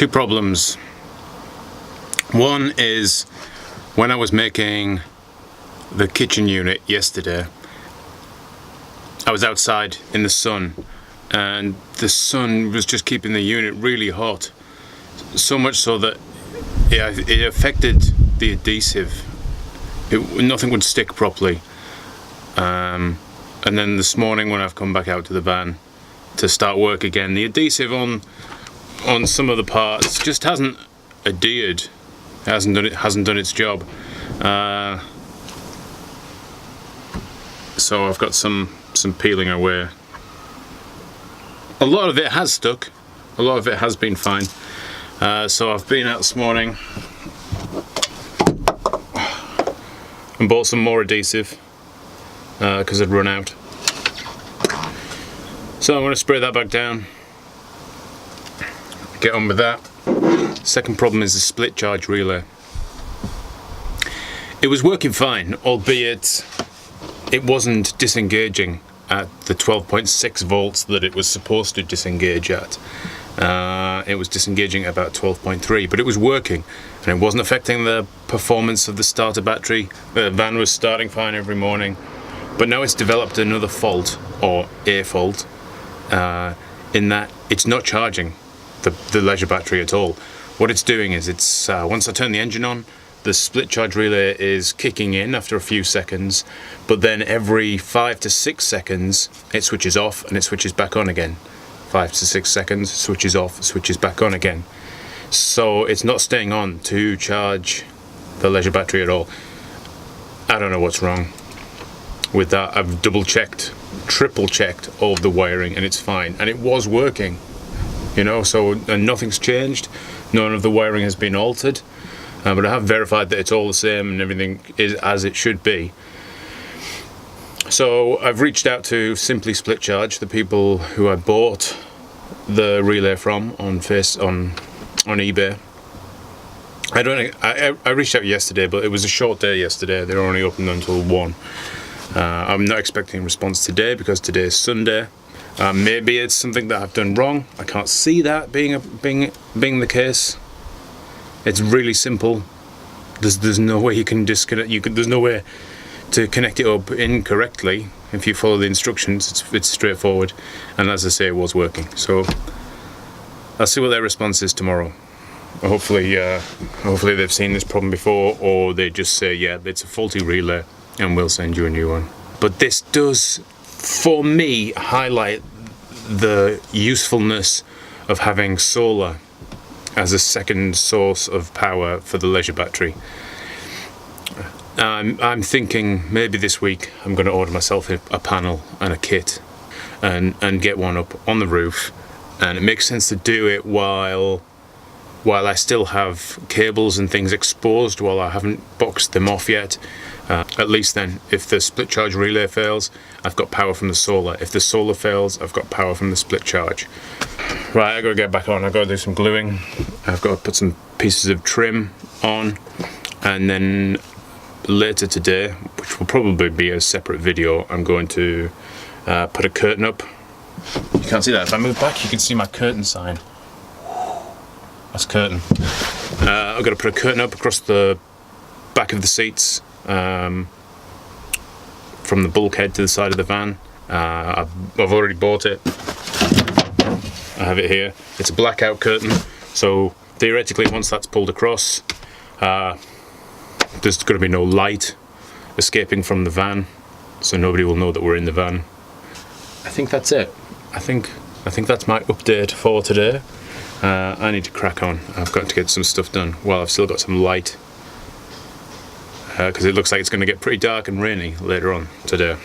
Two problems. One is when I was making the kitchen unit yesterday, I was outside in the sun and the sun was just keeping the unit really hot, so much so that it affected the adhesive. Nothing would stick properly, and then this morning when I've come back out to the van to start work again, the adhesive on some of the parts just hasn't adhered. It hasn't done its job. So I've got some peeling away. A lot of it has stuck. A lot of it has been fine. So I've been out this morning and bought some more adhesive because I'd run out. So I'm going to spray that back down. Get on with that. Second problem is the split charge relay. It was working fine, albeit it wasn't disengaging at the 12.6 volts that it was supposed to disengage at. It was disengaging at about 12.3, but it was working and it wasn't affecting the performance of the starter battery. The van was starting fine every morning, but now it's developed another fault, or a fault, in that it's not charging the leisure battery at all. What it's doing is it's once I turn the engine on, the split charge relay is kicking in after a few seconds, but then every 5 to 6 seconds it switches off and it switches back on again. 5 to 6 seconds, switches off, switches back on again. So it's not staying on to charge the leisure battery at all. I don't know what's wrong with that. I've double checked, triple checked all of the wiring and it's fine, and it was working, you know, so and nothing's changed. None of the wiring has been altered, but I have verified that it's all the same and everything is as it should be. So I've reached out to Simply Split Charge, the people who I bought the relay from on eBay. I reached out yesterday, but it was a short day yesterday. They were only open until 1. I'm not expecting a response today because today is Sunday. Maybe it's something that I've done wrong. I can't see that being the case. It's really simple. There's no way you can disconnect. There's no way to connect it up incorrectly. If you follow the instructions, it's straightforward. And as I say, it was working. So I'll see what their response is tomorrow. Hopefully they've seen this problem before, or they just say, yeah, it's a faulty relay, and we'll send you a new one. But this does, for me, highlight the usefulness of having solar as a second source of power for the leisure battery. I'm thinking maybe this week I'm going to order myself a panel and a kit and get one up on the roof, and it makes sense to do it while I still have cables and things exposed, while I haven't boxed them off yet. At least then, if the split charge relay fails, I've got power from the solar. If the solar fails, I've got power from the split charge. Right, I've got to get back on. I've got to do some gluing. I've got to put some pieces of trim on, and then later today, which will probably be a separate video, I'm going to put a curtain up. You can't see that. If I move back, you can see my curtain sign. That's curtain. I've got to put a curtain up across the back of the seats, from the bulkhead to the side of the van. I've already bought it. I have it here. It's a blackout curtain, so theoretically once that's pulled across, there's going to be no light escaping from the van, so nobody will know that we're in the van. I think that's it. I think that's my update for today. I need to crack on. I've got to get some stuff done while I've still got some light, because it looks like it's going to get pretty dark and rainy later on today.